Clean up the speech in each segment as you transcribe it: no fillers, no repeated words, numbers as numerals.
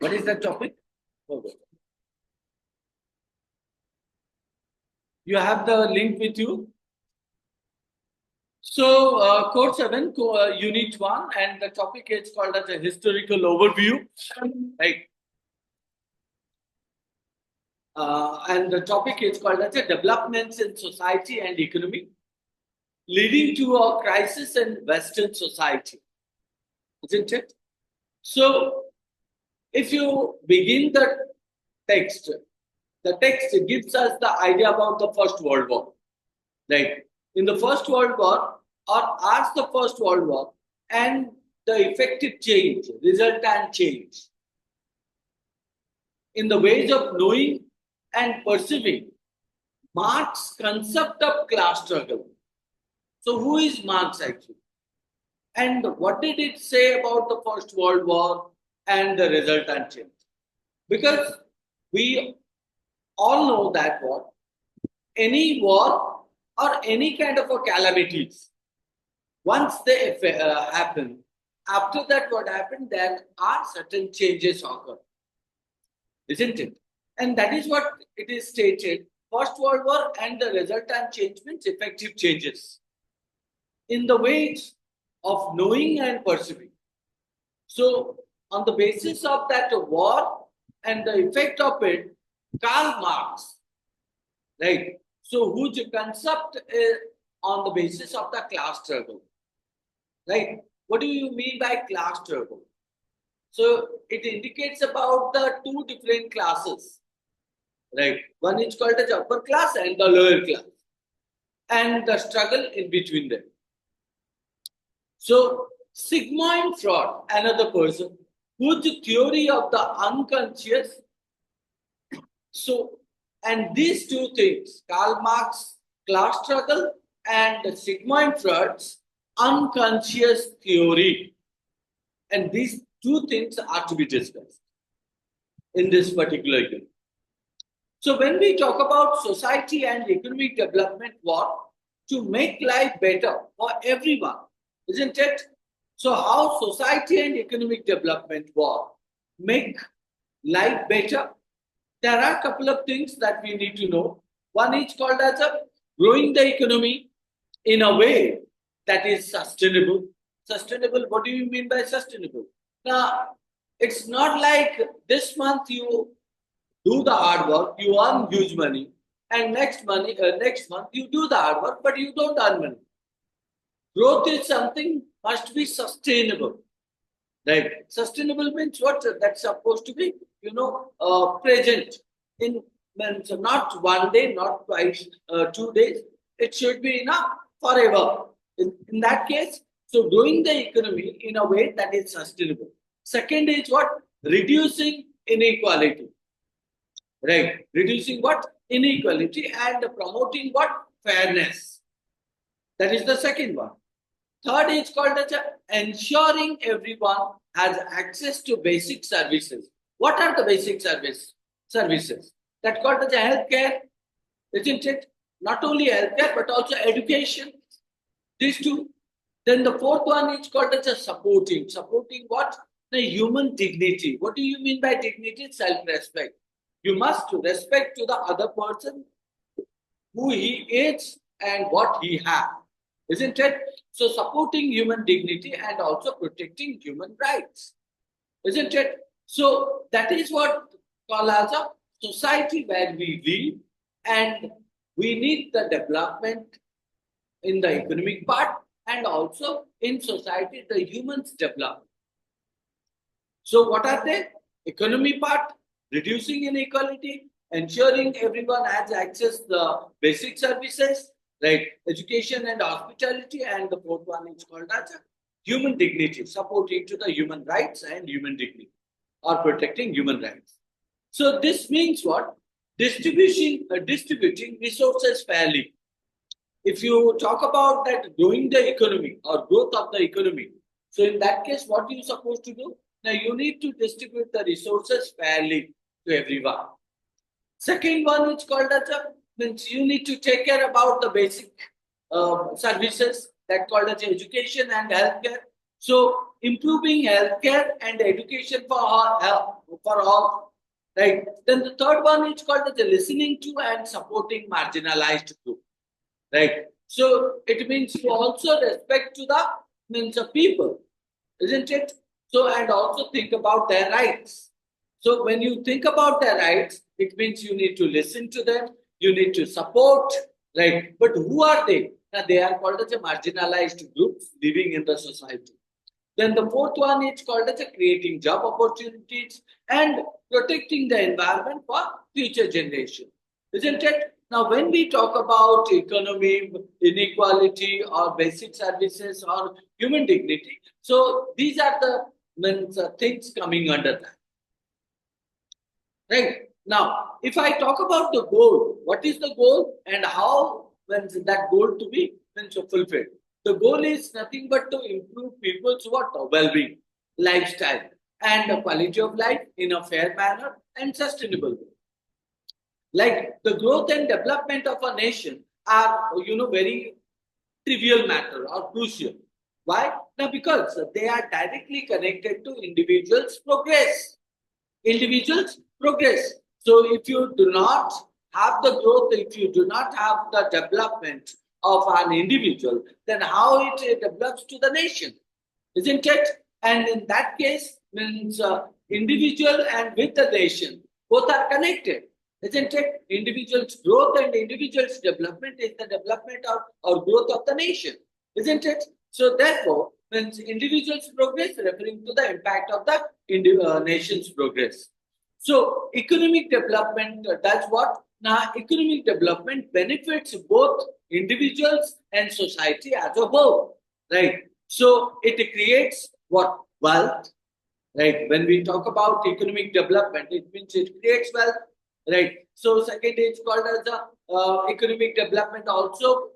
What is that topic? Okay. You have the link with you. So, Code 7, Unit 1, and the topic is called as a historical overview, right? And the topic is called as a developments in society and economy, leading to a crisis in Western society, isn't it? So, if you begin the text gives us the idea about the First World War, right? In the First World War, or as the First World War, and the effective change, resultant change in the ways of knowing and perceiving Marx's concept of class struggle. So, who is Marx actually? And what did it say about the First World War and the resultant change? Because we all know that what any war or any kind of a calamities, once they happen, after that what happened, there are certain changes occur, isn't it? And that is what it is stated. First World War and the resultant change means effective changes in the ways of knowing and perceiving. So, on the basis of that war and the effect of it, Karl Marx, right? So, whose concept is on the basis of the class struggle, right? What do you mean by class struggle? So, it indicates about the two different classes, right? One is called as upper class and the lower class, and the struggle in between them. So, Sigmund Freud, another person, whose theory of the unconscious. So, and these two things, Karl Marx class struggle and Sigmund Freud's unconscious theory, and these two things are to be discussed in this particular unit. So, when we talk about society and economic development, what to make life better for everyone, isn't it? So, how society and economic development what make life better? There are a couple of things that we need to know. One is called as a growing the economy in a way that is sustainable. Sustainable, what do you mean by sustainable? Now, it's not like this month you do the hard work, you earn huge money, and next month you do the hard work, but you don't earn money. Growth is something must be sustainable, right? Sustainable means what? That's supposed to be, present in means not one day, not twice, 2 days. It should be enough forever. In that case, so growing the economy in a way that is sustainable. Second is what? Reducing inequality, right? Reducing what? Inequality and promoting what? Fairness. That is the second one. Third is called as ensuring everyone has access to basic services. What are the basic services? That called as a healthcare, isn't it? Not only healthcare but also education. These two. Then the fourth one is called as a supporting. Supporting what? The human dignity. What do you mean by dignity? Self-respect. You must respect to the other person who he is and what he has. Isn't it? So supporting human dignity and also protecting human rights. Isn't it? So that is what called as a society where we live, and we need the development in the economic part and also in society the humans develop. So what are they? Economy part, reducing inequality, ensuring everyone has access to the basic services, right? Education and hospitality, and the fourth one is called as human dignity, supporting to the human rights and human dignity, or protecting human rights. So this means what? Distributing resources fairly. If you talk about that growing the economy or growth of the economy, so in that case, what are you supposed to do? Now you need to distribute the resources fairly to everyone. Second one is called as means you need to take care about the basic services that called as education and healthcare. So improving healthcare and education for for all, right? Then the third one is called as the listening to and supporting marginalized group, right? So it means to also respect to the means of people, isn't it? So and also think about their rights. So when you think about their rights, it means you need to listen to them, you need to support, right? But who are they? Now, they are called as a marginalized groups living in the society. Then the fourth one is called as a creating job opportunities and protecting the environment for future generation. Isn't it? Now, when we talk about economy, inequality, or basic services, or human dignity, so these are the things coming under that. Right. Now, if I talk about the goal, what is the goal and how when that goal to be fulfilled? The goal is nothing but to improve people's what well-being, lifestyle, and the quality of life in a fair manner and sustainable way. Like the growth and development of a nation are, very trivial matter or crucial. Why? Now, because they are directly connected to individuals' progress. Individuals progress. So if you do not have the growth, if you do not have the development of an individual, then how it develops to the nation, isn't it? And in that case, means individual and with the nation, both are connected, isn't it? Individuals' growth and individuals' development is the development of or growth of the nation, isn't it? So therefore, means individuals' progress referring to the impact of the nation's progress. So economic development does what? Now economic development benefits both individuals and society as a whole, right? So it creates what? Wealth, right? When we talk about economic development, it means it creates wealth, right? So second is called as the economic development also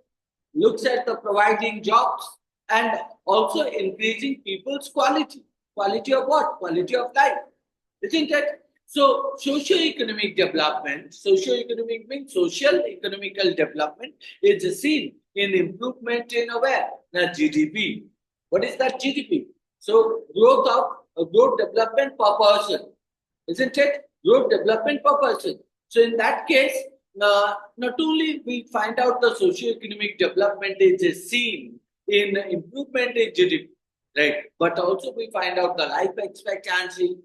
looks at the providing jobs and also increasing people's quality. Quality of what? Quality of life. Isn't it? So socio-economic development, socio-economic means social economical development is seen in improvement in where? The GDP. What is that GDP? So growth development per person. Isn't it? Growth development per person. So in that case, not only we find out the socio-economic development is seen in improvement in GDP, right? But also we find out the life expectancy.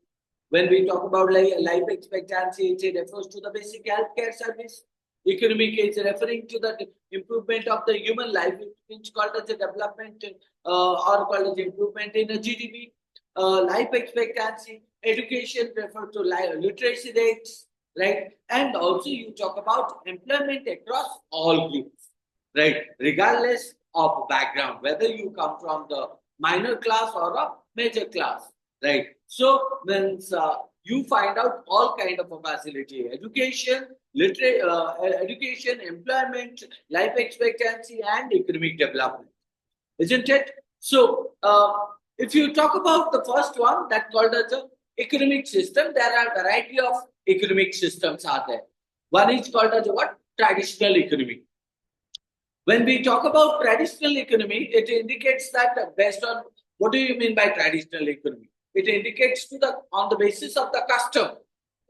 When we talk about life expectancy, it refers to the basic healthcare service. Economic is referring to the improvement of the human life, which is called as a development or called as improvement in the GDP. Life expectancy, education refer to literacy rates, right? And also you talk about employment across all groups, right? Regardless of background, whether you come from the minor class or a major class, right? So means you find out all kind of a facility: education, education, employment, life expectancy, and economic development, isn't it? So if you talk about the first one that called as a economic system, there are a variety of economic systems are there. One is called as what? Traditional economy. When we talk about traditional economy, it indicates that based on what do you mean by traditional economy? It indicates to the on the basis of the custom,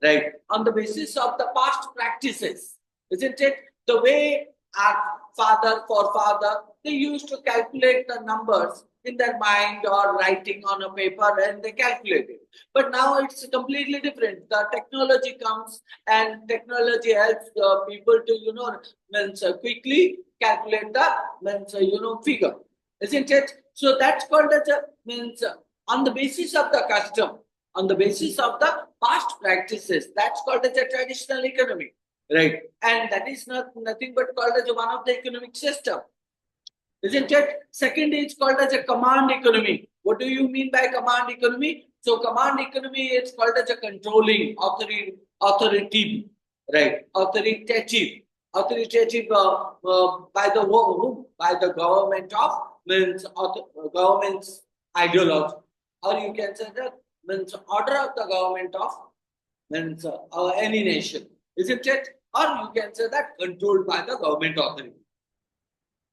right? On the basis of the past practices, isn't it? The way our forefather, they used to calculate the numbers in their mind or writing on a paper and they calculate it. But now it's completely different. The technology comes and technology helps people to, quickly calculate the, figure, isn't it? So that's called as a, on the basis of the custom, on the basis of the past practices, that's called as a traditional economy, right? And that is nothing but called as one of the economic system, isn't it? Second is called as a command economy. What do you mean by command economy? So command economy is called as a controlling authority, right? Authoritative by the whom? By the government of government's ideology, or you can say that means order of the government of any nation, isn't it? Or you can say that controlled by the government authority,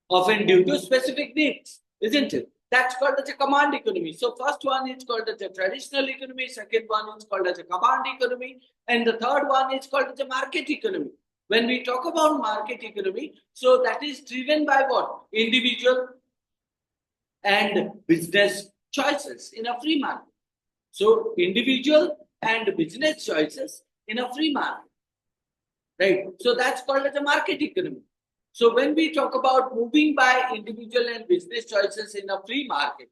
often due to specific needs, isn't it? That's called as a command economy. So first one is called as a traditional economy, second one is called as a command economy, and the third one is called as a market economy. When we talk about market economy, so that is driven by what? Individual and business choices in a free market. So individual and business choices in a free market, right? So that's called as a market economy. So when we talk about moving by individual and business choices in a free market,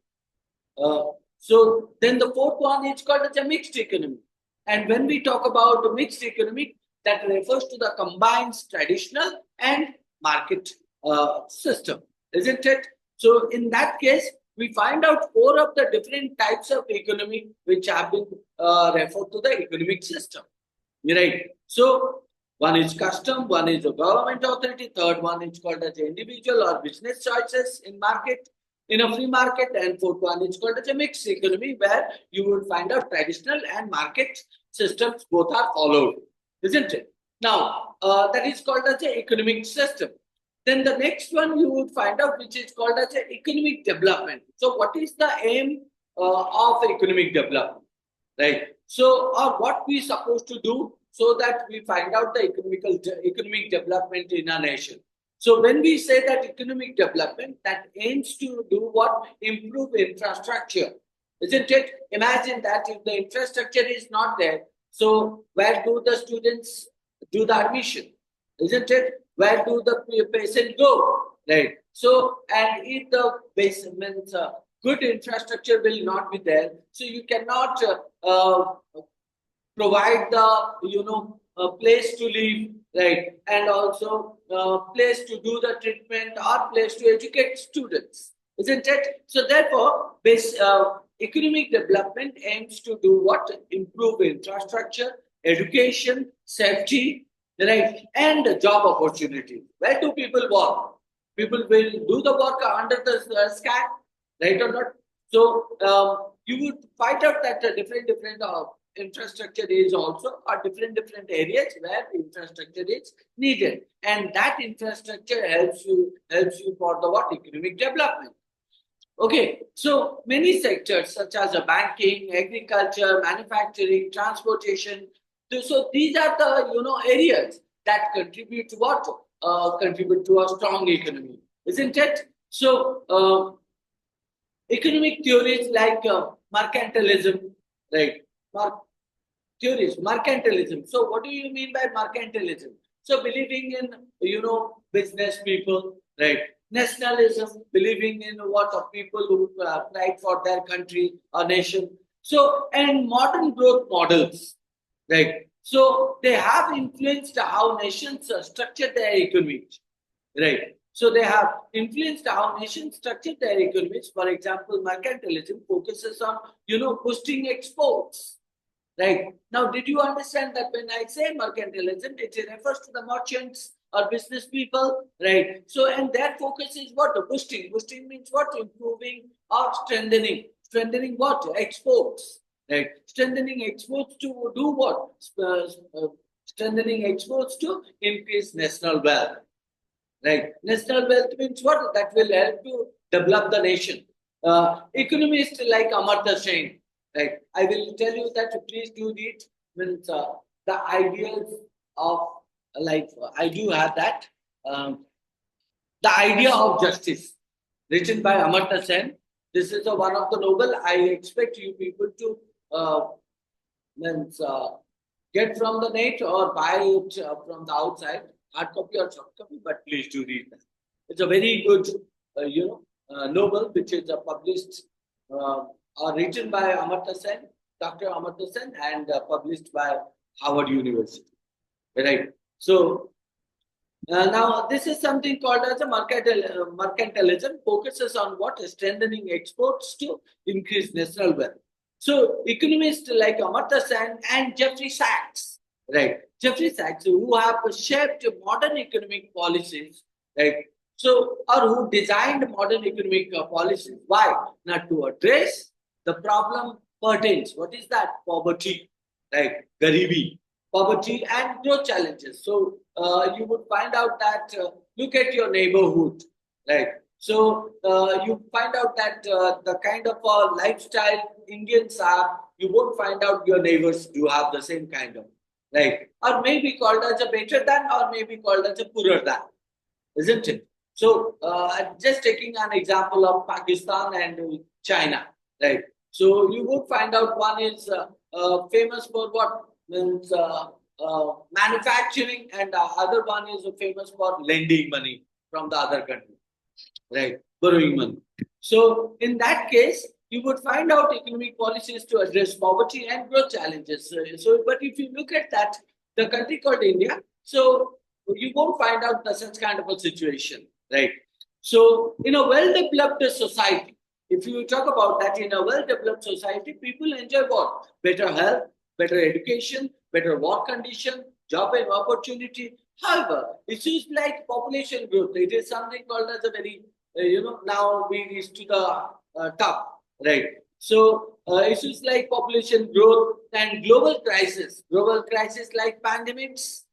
so then the fourth one is called as a mixed economy. And when we talk about the mixed economy, that refers to the combined traditional and market system, isn't it? So in that case, we find out four of the different types of economy which have been referred to the economic system, right? So one is custom, one is a government authority, third one is called as individual or business choices in market, in a free market, and fourth one is called as a mixed economy where you would find out traditional and market systems both are followed, isn't it? Now, that is called as an economic system. Then the next one you would find out which is called as an economic development. So what is the aim of economic development, right? So, or what we supposed to do so that we find out the economic development in a nation. So when we say that economic development, that aims to do what? Improve infrastructure, isn't it? Imagine that if the infrastructure is not there, so where do the students do the admission, isn't it? Where do the patient go, right? So, and if the basement good infrastructure will not be there, so you cannot provide the place to live, right, and also place to do the treatment or place to educate students, isn't it? So therefore, economic development aims to do what? Improve infrastructure, education, safety, right, and job opportunity. Where do people work? People will do the work under the sky, right or not? So you would find out that different infrastructure is also are different areas where infrastructure is needed, and that infrastructure helps you for the what? Economic development. Okay, so many sectors such as banking, agriculture, manufacturing, transportation. So these are the areas that contribute to what? Contribute to a strong economy, isn't it? So economic theories like mercantilism, right? Theories, mercantilism. So what do you mean by mercantilism? So believing in business people, right? Nationalism, believing in what of people who fight for their country or nation. So and modern growth models, right? So they have influenced how nations structure their economies, right? So they have influenced how nations structure their economies. For example, mercantilism focuses on boosting exports. Right. Now, did you understand that when I say mercantilism, it refers to the merchants or business people, right? So, and their focus is what? Boosting. Boosting means what? Improving or strengthening. Strengthening what? Exports, right? Strengthening exports to do what? Strengthening exports to increase national wealth, right? National wealth means what? That will help to develop the nation. Economists like Amartya Sen, right? I will tell you that please do read means the ideas of I do have that. The idea of justice, written by Amartya Sen. This is one of the novel. I expect you people to means get from the net or buy it from the outside, hard copy or soft copy. But please do read that. It's a very good, novel which is published or written by Amartya Sen, Dr. Amartya Sen, and published by Harvard University. Right. So now this is something called as a mercantilism. Focuses on what? Strengthening exports to increase national wealth. So economists like Amartya Sen and Jeffrey Sachs, right? Jeffrey Sachs, who have shaped modern economic policies, right? So, or who designed modern economic policies. Why? Not to address the problem pertains. What is that? Poverty, right? Garibi, poverty and growth challenges. So, you would find out that look at your neighborhood, right? So you find out that the kind of lifestyle Indians have, you won't find out your neighbors do have the same kind of, right? Or maybe called as a better than, or maybe called as a poorer than, isn't it? So just taking an example of Pakistan and China, right? So you would find out one is famous for what means manufacturing, and the other one is famous for lending money from the other country, right? Borrowing money. So in that case, you would find out economic policies to address poverty and growth challenges. But if you look at that, the country called India, so you won't find out the such kind of a situation, right? So in a well-developed society, if you talk about that, in a well-developed society, people enjoy what? Better health, better education, better work condition, job and opportunity. However, issues like population growth, it is something called as a very, now we reach to the top, right? So issues like population growth and global crisis like pandemics,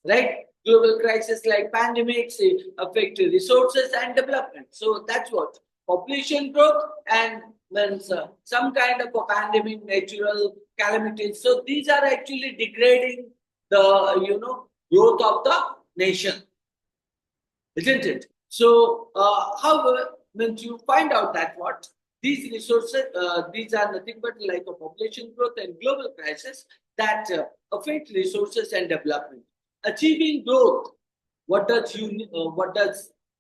right? Global crisis like pandemics affect resources and development. So that's what population growth and then some kind of a pandemic, natural calamities. So these are actually degrading the growth of the nation, isn't it? So, however, when you find out that what these resources, these are nothing but like a population growth and global crisis that affect resources and development. Achieving growth, what does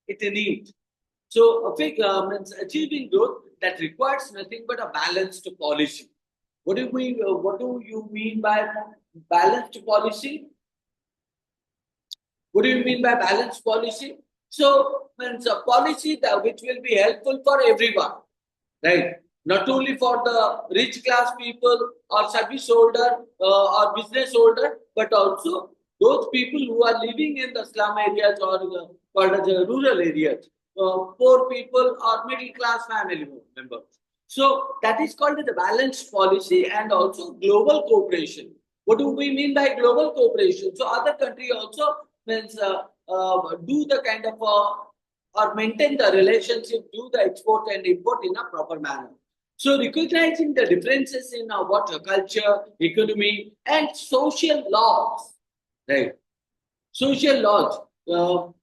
it need? So, means achieving growth that requires nothing but a balanced policy. What do you mean by balanced policy? What do you mean by balanced policy? So, means a policy that which will be helpful for everyone, right? Not only for the rich class people or service holder or business holder, but also those people who are living in the slum areas or called as the rural areas, poor people or middle class family members. So that is called the balanced policy and also global cooperation. What do we mean by global cooperation? So other country also means do the kind of or maintain the relationship, do the export and import in a proper manner. So recognizing the differences in what culture, economy, and social laws, right? Social laws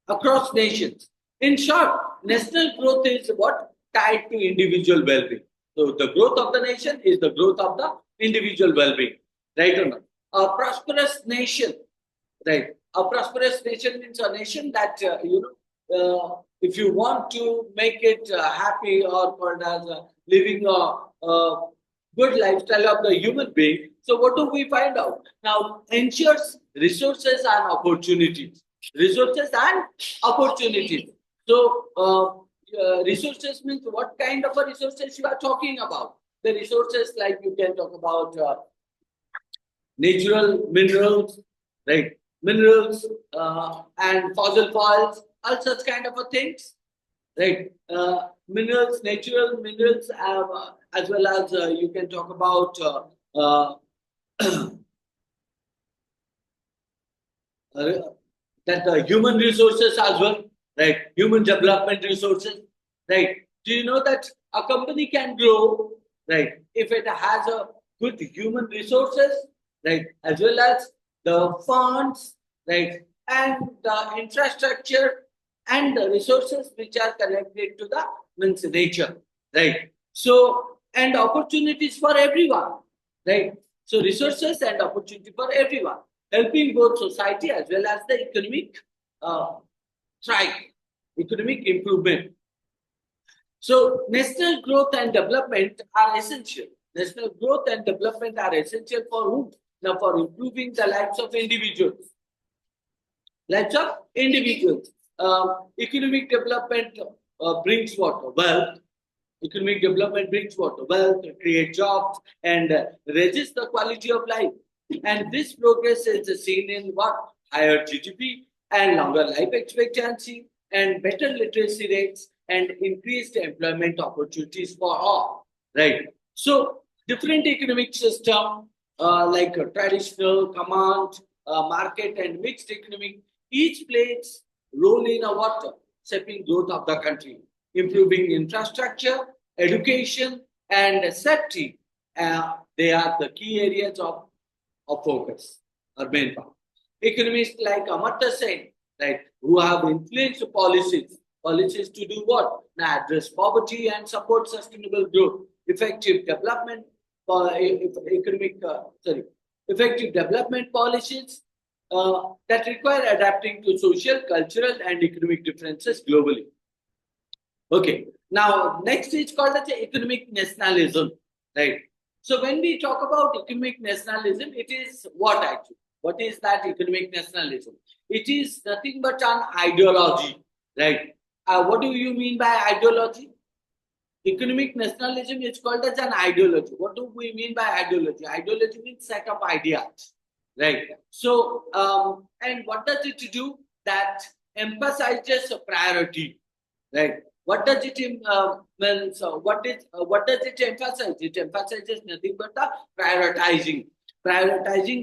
across nations. In short, national growth is what tied to individual well-being. So the growth of the nation is the growth of the individual well-being, right or not? A prosperous nation, right? A prosperous nation means a nation that if you want to make it happy or called as living a good lifestyle of the human being. So what do we find out? Now ensures resources and opportunities. Resources and opportunities. So resources means what kind of a resources you are talking about? The resources like you can talk about natural minerals, right? Minerals and fossil fuels, all such kind of a things, right? Minerals, natural minerals, as well as you can talk about that the human resources as well, right? Human development resources, right? Do you know that a company can grow, right, if it has a good human resources, right, as well as the funds, right, and the infrastructure and the resources which are connected to the means nature, right? So and opportunities for everyone, right? So resources and opportunity for everyone, helping both society as well as the economic thrive, economic improvement. So national growth and development are essential. National growth and development are essential for whom? Now for improving the lives of individuals. Lives of individuals. Economic development brings what? Wealth. Economic development brings what? Wealth, create jobs, and raises the quality of life. And this progress is seen in what? Higher GDP and longer life expectancy and better literacy rates and increased employment opportunities for all. Right. So different economic system like a traditional, command, market, and mixed economic, each plays role in a what? shaping growth of the country, improving infrastructure, education, and safety. They are the key areas of focus or main power. Economists like Amartya Sen, right, who have influenced policies to do what? Now address poverty and support sustainable growth, effective development for effective development policies that require adapting to social, cultural, and economic differences globally. Okay. Now, next is called as economic nationalism, right? So when we talk about economic nationalism, it is what actually? What is that economic nationalism? It is nothing but an ideology, right? What do you mean by ideology? Economic nationalism is called as an ideology. What do we mean by ideology? Ideology means set of ideas, right? So, and what does it do? That emphasizes a priority, right? What does it mean? So what does it emphasize? It emphasizes nothing but the prioritizing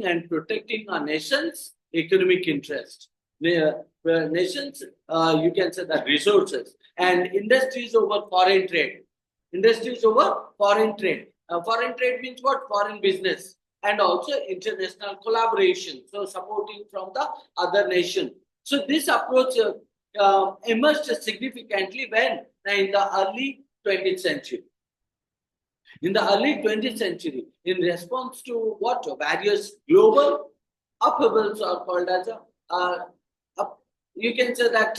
and protecting a nation's economic interest. Nations, you can say that resources and industries over foreign trade. Industries over foreign trade. Foreign trade means what? Foreign business and also international collaboration. So supporting from the other nation. So this approach emerged significantly when in the early 20th century. In the early 20th century, in response to what various global upheavals are called as you can say that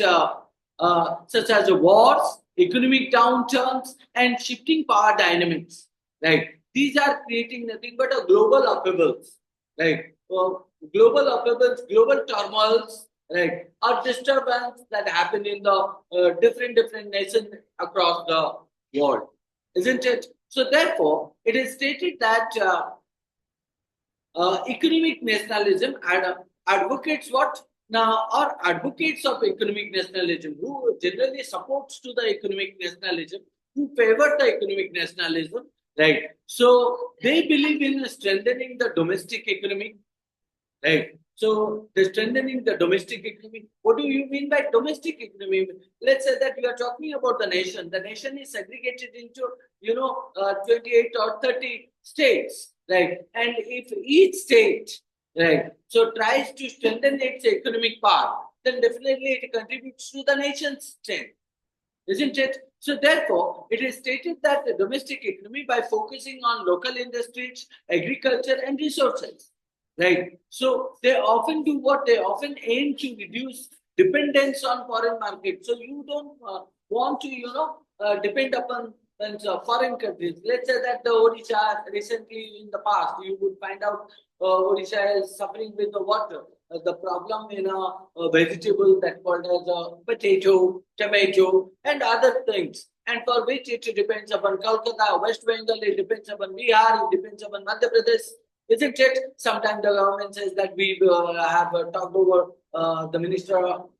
such as wars, economic downturns, and shifting power dynamics. Right, these are creating nothing but a global upheavals. Right, global upheavals, global turmoils, right, or disturbance that happen in the different nations across the world, isn't it? So therefore, it is stated that economic nationalism advocates what now are advocates of economic nationalism who generally supports to the economic nationalism, who favor the economic nationalism, right? So they believe in strengthening the domestic economy, right? So the strengthening the domestic economy. What do you mean by domestic economy? Let's say that we are talking about the nation. The nation is segregated into 28 or 30 states, right? And if each state, right, so tries to strengthen its economic part, then definitely it contributes to the nation's strength, isn't it? So therefore, it is stated that the domestic economy by focusing on local industries, agriculture, and resources. Right. So they often do what? They often aim to reduce dependence on foreign markets. So you don't want to, depend upon foreign countries. Let's say that the Odisha recently in the past, you would find out Odisha is suffering with the water. The problem in a vegetable that called as a potato, tomato, and other things. And for which it depends upon Kolkata, West Bengal, it depends upon Bihar, it depends upon Madhya Pradesh. Isn't it? Sometimes the government says that we have talked over the minister of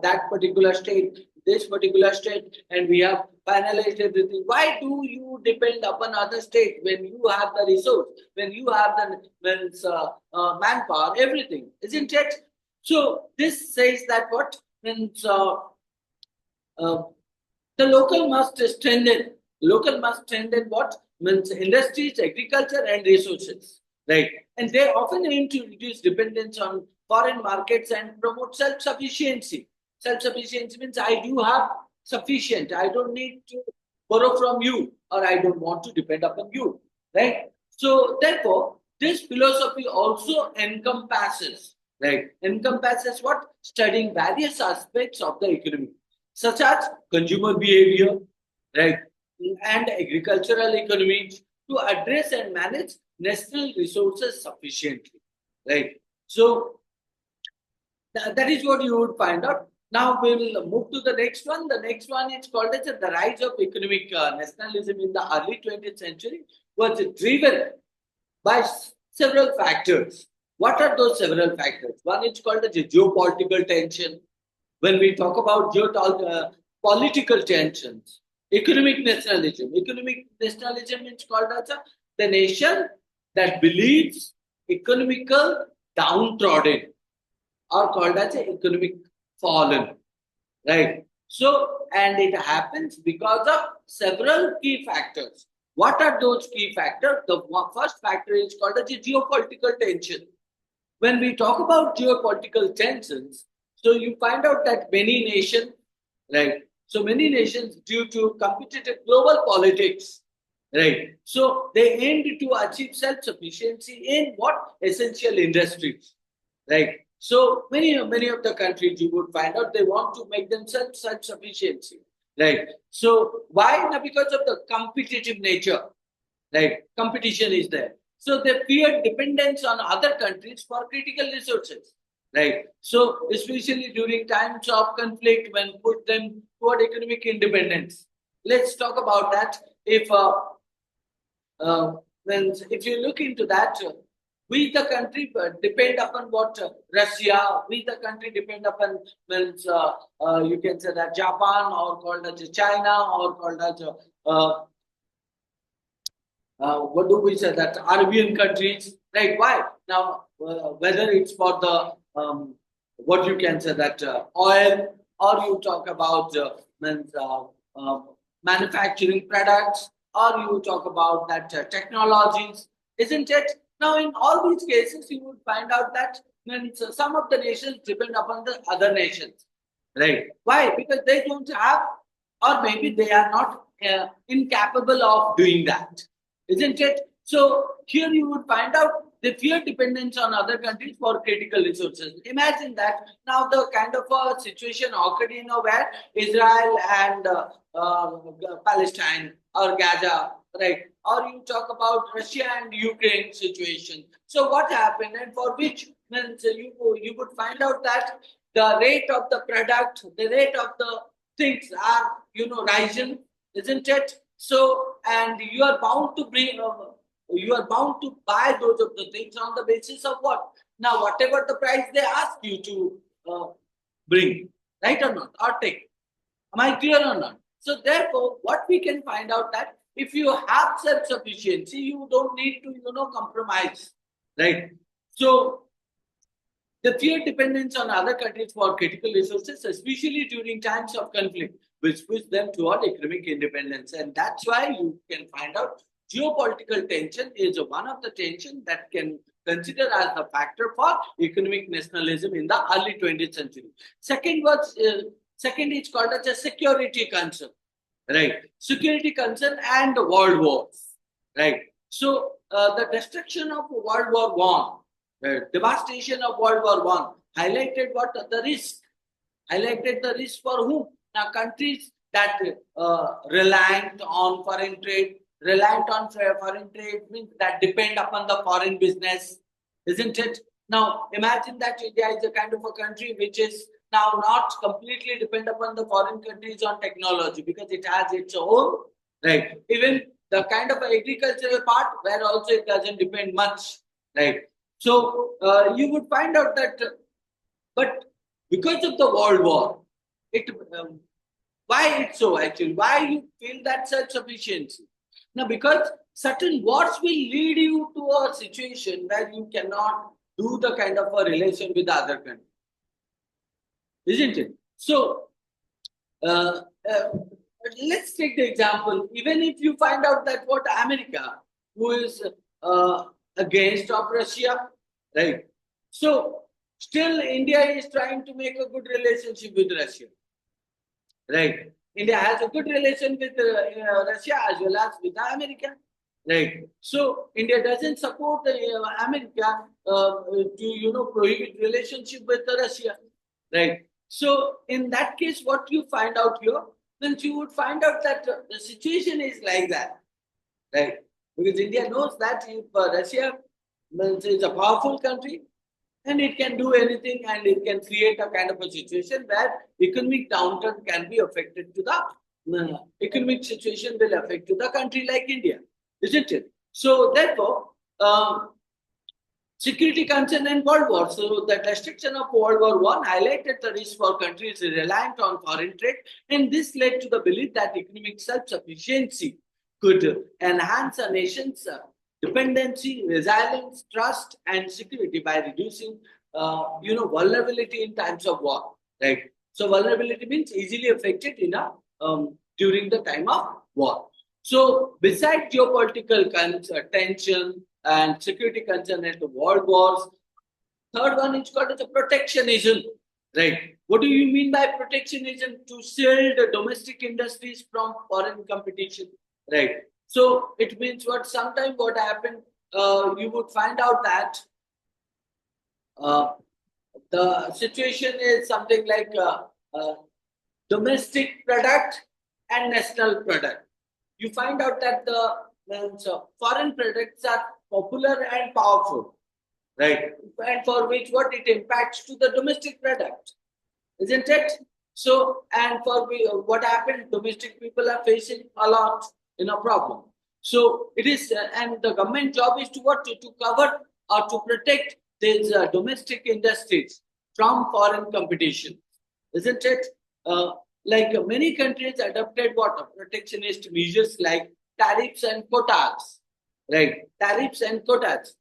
that particular state, this particular state, and we have finalized everything. Why do you depend upon other state when you have the resource, when you have the manpower, everything? Isn't it? So this says that what means the local must strengthen. Local must strengthen what means industries, agriculture, and resources, right? And they often aim to reduce dependence on foreign markets and promote self-sufficiency. Self-sufficiency means I do have sufficient. I don't need to borrow from you, or I don't want to depend upon you, right? So therefore, this philosophy also encompasses what? Studying various aspects of the economy, such as consumer behavior, right, and agricultural economies to address and manage national resources sufficiently, right? So that is what you would find out. Now we will move to the next one. The next one is called as the rise of economic nationalism in the early 20th century was driven by several factors. What are those several factors? One is called as geopolitical tension. When we talk about political tensions, economic nationalism. Economic nationalism is called as the nation that believes economical downtrodden or called as economic fallen. right? So, and it happens because of several key factors. What are those key factors? The first factor is called as the geopolitical tension. When we talk about geopolitical tensions, so you find out that many nations, right? So many nations, due to competitive global politics, right? So they aimed to achieve self-sufficiency in what essential industries, right? So many of the countries you would find out they want to make themselves self-sufficiency, right? So why? Now, because of the competitive nature, right? Competition is there. So they fear dependence on other countries for critical resources, right? So especially during times of conflict, when put them toward economic independence. Let's talk about that. Uh, when if you look into that, we the country depend upon what Russia. We the country depend upon means you can say that Japan or called as China or called as what do we say that Arabian countries, right? Why now? Whether it's for the what you can say that oil, or you talk about means, manufacturing products, or you talk about that technologies, isn't it? Now, in all these cases, you would find out that means, some of the nations depend upon the other nations, right? Why? Because they don't have, or maybe they are not incapable of doing that, isn't it? So here you would find out the fear dependence on other countries for critical resources. Imagine that now the kind of a situation occurred in where Israel and Palestine or Gaza, right? Or you talk about Russia and Ukraine situation. So what happened, and for which means you would find out that the rate of the product, the rate of the things are rising, isn't it? So, and you are bound to bring, you are bound to buy those of the things on the basis of what? Now, whatever the price they ask you to bring, right or not, or take. Am I clear or not? So, therefore, what we can find out that if you have self-sufficiency, you don't need to, compromise, right? So, the fear dependence on other countries for critical resources, especially during times of conflict, which push them toward economic independence. And that's why you can find out geopolitical tension is one of the tension that can consider as the factor for economic nationalism in the early 20th century. Second is called as a security concern, right? Security concern and world wars, right? So the destruction of World War One, the devastation of World War One highlighted what the risk, highlighted the risk for whom? Now countries that reliant on foreign trade, reliant on foreign trade means that depend upon the foreign business, isn't it? Now imagine that India is a kind of a country which is now not completely depend upon the foreign countries on technology because it has its own, right? Even the kind of agricultural part where also it doesn't depend much, right? So you would find out that, but because of the World War, it why it's so actually? Why you feel that self-sufficiency? Now, because certain wars will lead you to a situation where you cannot do the kind of a relation with the other country, isn't it? So, uh, uh, let's take the example. Even if you find out that what America, who is against of Russia, right? So, still India is trying to make a good relationship with Russia, right? India has a good relation with Russia as well as with America, right? So India doesn't support America to prohibit relationship with Russia, right? So in that case, what you find out here, then you would find out that the situation is like that, right? Because India knows that if Russia is a powerful country, and it can do anything and it can create a kind of a situation where economic downturn can be affected to the economic situation will affect to the country like India, isn't it? So therefore, security concern and World War. So the destruction of World War One highlighted the risk for countries reliant on foreign trade, and this led to the belief that economic self-sufficiency could enhance a nation's dependency, resilience, trust, and security by reducing, vulnerability in times of war. Right. So vulnerability means easily affected in a during the time of war. So besides geopolitical tension and security concern and the world wars, third one is called as a protectionism. Right. What do you mean by protectionism? To shield the domestic industries from foreign competition. Right. So it means what sometimes what happened, you would find out that uh, the situation is something like domestic product and national product. You find out that the foreign products are popular and powerful, right? And for which what it impacts to the domestic product, isn't it? So, and for what happened, domestic people are facing a lot, problem. So it is, and the government job is to what to cover or to protect these domestic industries from foreign competition, isn't it? Like many countries adopted what protectionist measures like tariffs and quotas, right? Tariffs and quotas.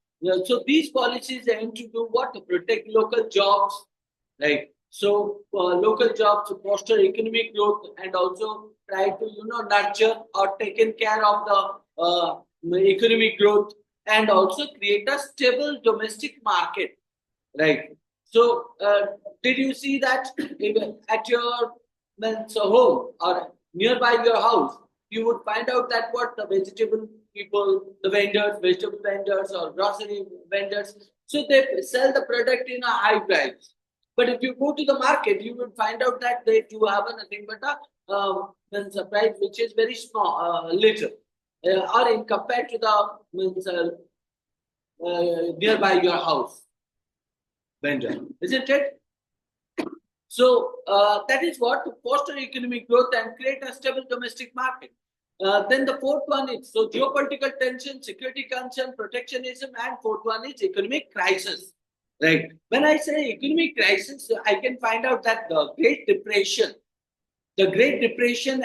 So these policies aim to do what to protect local jobs, right? So local jobs to foster economic growth and also try to nurture or taken care of the economic growth and also create a stable domestic market, right? So did you see that even at your home or nearby your house, you would find out that what the vegetable people, the vendors, vegetable vendors or grocery vendors, so they sell the product in a high price. But if you go to the market, you will find out that they do have nothing but a price which is very small, little, or in compared to the nearby your house vendor, isn't it? So that is what to foster economic growth and create a stable domestic market. Then the fourth one is so geopolitical tension, security concern, protectionism, and fourth one is economic crisis. Right. When I say economic crisis, I can find out that the Great Depression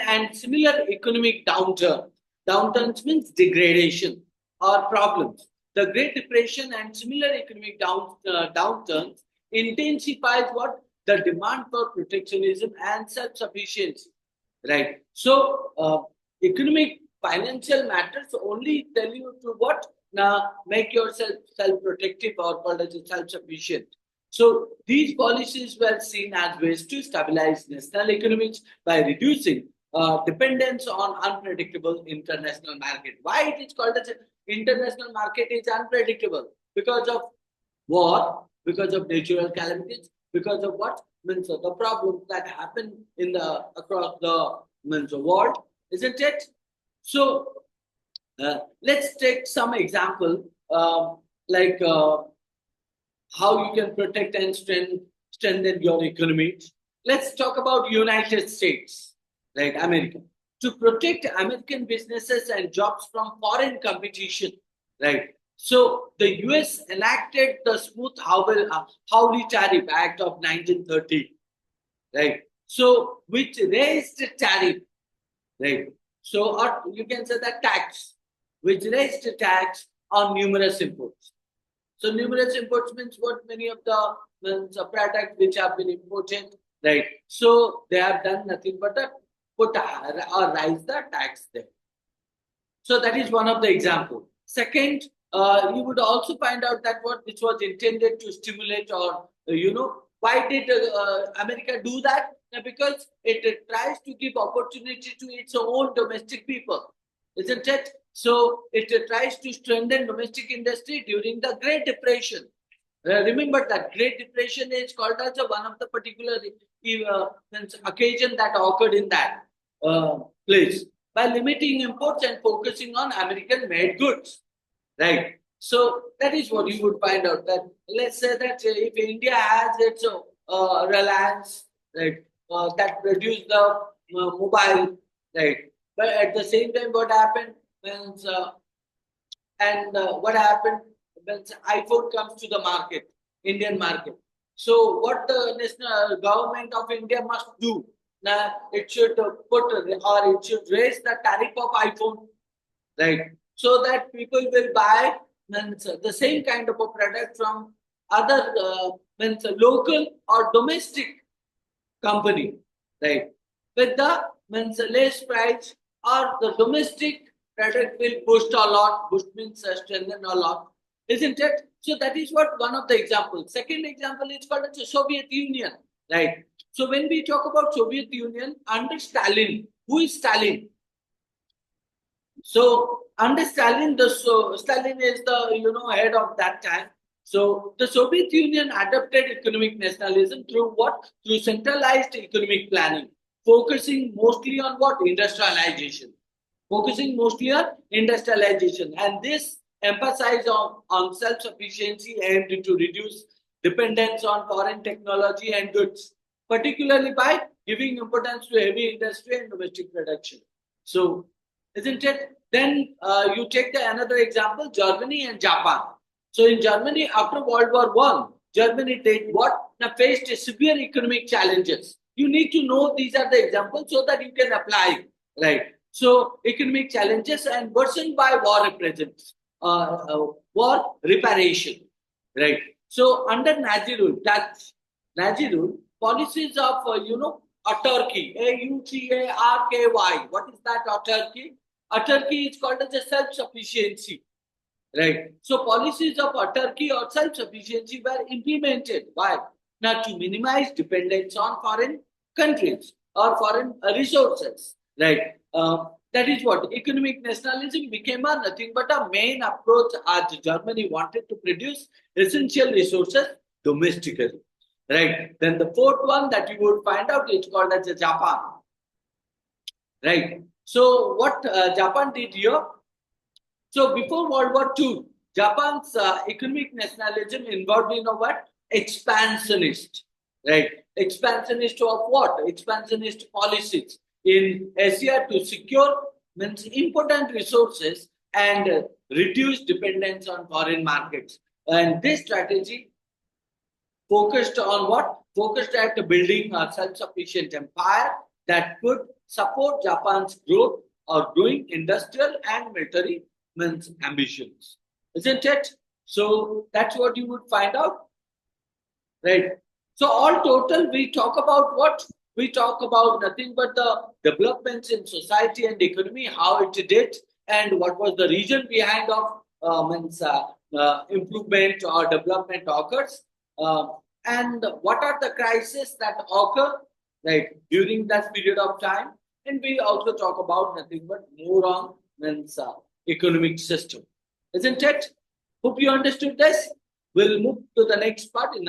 and similar economic downturns means degradation or problems. The Great Depression and similar economic downturns intensifies what the demand for protectionism and self-sufficiency. Right. So economic financial matters only tell you to what now make yourself self-protective or called as self-sufficient. So these policies were seen as ways to stabilize national economies by reducing dependence on unpredictable international market. Why it is called as international market is unpredictable? Because of war, because of natural calamities, because of what means the problems that happen in the across the world, isn't it? So let's take some example, like how you can protect and strengthen your economy. Let's talk about United States, right? America. To protect American businesses and jobs from foreign competition, right? So the US enacted the Hawley Tariff Act of 1930, right? So which raised the tariff, right? So or you can say that tax, which raised the tax on numerous imports. So numerous imports means what many of the products which have been imported, right? So they have done nothing but put or rise the tax there. So that is one of the example. Second, you would also find out that what this was intended to stimulate or why did America do that? Because it tries to give opportunity to its own domestic people, isn't it? So it tries to strengthen domestic industry during the Great Depression. Remember that Great Depression is called as one of the particular occasion that occurred in that place by limiting imports and focusing on American-made goods, right? So that is what you would find out that let's say that if India has its Reliance, right, that produce the mobile, right, but at the same time, what happened when what happened when iPhone comes to the market, Indian market. So what the national government of India must do now, it should put or it should raise the tariff of iPhone, right? So that people will buy the same kind of a product from other local or domestic company, right? With the means less price or the domestic product will boost a lot, boost means strengthen a lot, isn't it? So that is what one of the examples. Second example is called as the Soviet Union, right? So when we talk about Soviet Union under Stalin, who is Stalin? So under Stalin, Stalin is the head of that time. So the Soviet Union adopted economic nationalism through what? Through centralized economic planning, focusing mostly on what? Industrialization. Focusing mostly on industrialization. And this emphasized on self-sufficiency and to reduce dependence on foreign technology and goods, particularly by giving importance to heavy industry and domestic production. So isn't it? Then you take another example, Germany and Japan. So in Germany, after World War One, Germany did what? Now faced severe economic challenges. You need to know these are the examples so that you can apply, right? So economic challenges and worsened by war represents war reparation, right? So under Nazi rule, Nazi rule, policies of autarky, Autarky. What is that autarky? Autarky is called as a self-sufficiency, right? So policies of autarky or self-sufficiency were implemented. Why? Now to minimize dependence on foreign countries or foreign resources, right? That is what economic nationalism became a nothing but a main approach as Germany wanted to produce essential resources domestically, right? Then the fourth one that you would find out is called as Japan, right? So what Japan did here? So before World War II, Japan's economic nationalism involved in a what? Expansionist, right? Expansionist of what? Expansionist policies in Asia to secure means important resources and reduce dependence on foreign markets. And this strategy focused on what? Focused at building a self-sufficient empire that could support Japan's growth or growing industrial and military means ambitions. Isn't it? So that's what you would find out, right? So all total, we talk about what? We talk about nothing but the developments in society and economy, how it did, and what was the reason behind of improvement or development occurs, uh, and what are the crises that occur right during that period of time. And we also talk about nothing but more on economic system, isn't it? Hope you understood this. We'll move to the next part in the